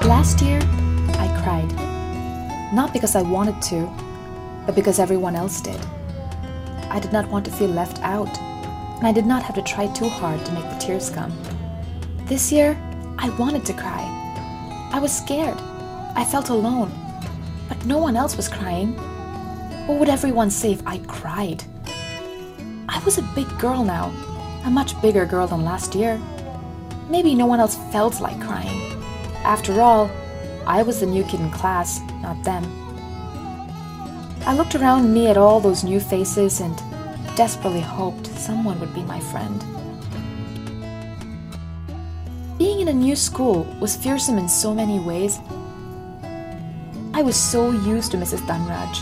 Last year, I cried. Not because I wanted to, but because everyone else did. I did not want to feel left out, and I did not have to try too hard to make the tears come. This year, I wanted to cry. I was scared. I felt alone. But no one else was crying. What would everyone say if I cried? I was a big girl now, a much bigger girl than last year. Maybe no one else felt like crying. After all, I was the new kid in class, not them. I looked around me at all those new faces and desperately hoped someone would be my friend. Being in a new school was fearsome in so many ways. I was so used to Mrs. Dunraj.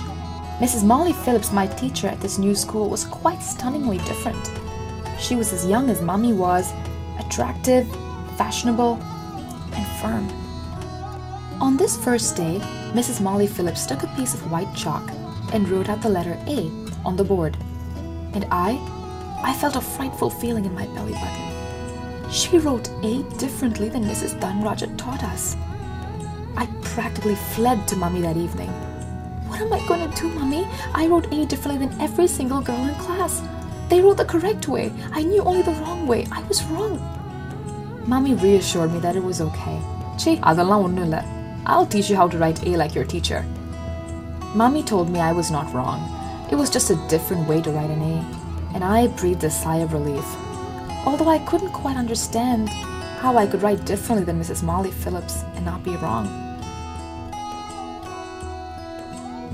Mrs. Molly Phillips, my teacher at this new school, was quite stunningly different. She was as young as Mummy was, attractive, fashionable, and firm. On this first day, Mrs. Molly Phillips took a piece of white chalk and wrote out the letter A on the board. And I felt a frightful feeling in my belly button. She wrote A differently than Mrs. Dunraj had taught us. I practically fled to Mummy that evening. What am I going to do, Mummy? I wrote A differently than every single girl in class. They wrote the correct way. I knew only the wrong way. I was wrong. Mummy reassured me that it was okay. Che, adallam onnum illa. I'll teach you how to write A like your teacher. Mummy told me I was not wrong. It was just a different way to write an A, and I breathed a sigh of relief. Although I couldn't quite understand how I could write differently than Mrs. Molly Phillips and not be wrong.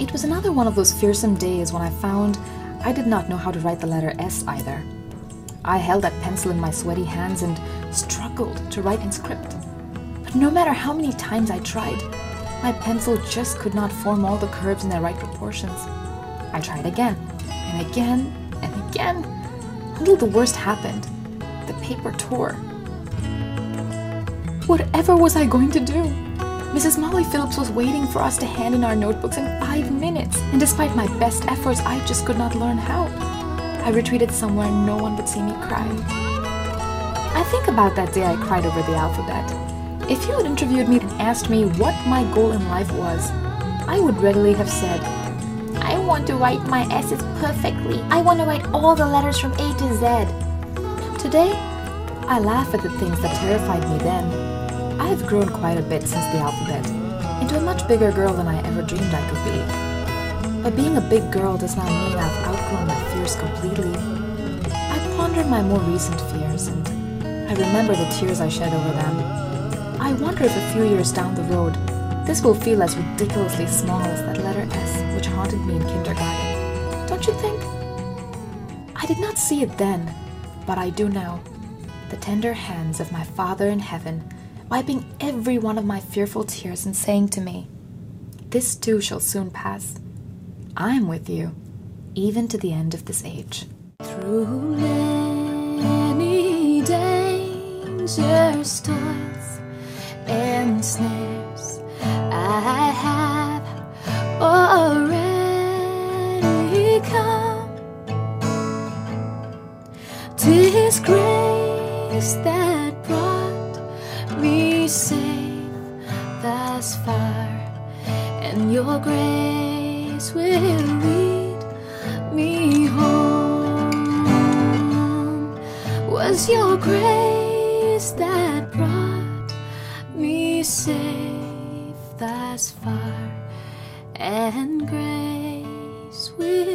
It was another one of those fearsome days when I found I did not know how to write the letter S either. I held that pencil in my sweaty hands and struggled to write in script. But no matter how many times I tried, my pencil just could not form all the curves in their right proportions. I tried again, and again, and again, until the worst happened. The paper tore. Whatever was I going to do? Mrs. Molly Phillips was waiting for us to hand in our notebooks in 5 minutes, and despite my best efforts, I just could not learn how. I retreated somewhere no one would see me cry. I think about that day I cried over the alphabet. If you had interviewed me and asked me what my goal in life was, I would readily have said, I want to write my S's perfectly. I want to write all the letters from A to Z. Today, I laugh at the things that terrified me then. I have grown quite a bit since the alphabet, into a much bigger girl than I ever dreamed I could be. But being a big girl does not mean I've outgrown my fears completely. I ponder my more recent fears, and I remember the tears I shed over them. I wonder if a few years down the road, this will feel as ridiculously small as that letter S which haunted me in kindergarten. Don't you think? I did not see it then, but I do now. The tender hands of my Father in heaven, wiping every one of my fearful tears and saying to me, this too shall soon pass. I am with you, even to the end of this age. Through many dangers, toils, and snares, I have already come. 'Tis grace that brought me safe thus far, and your grace will lead me home. Was your grace that brought me safe thus far, and grace will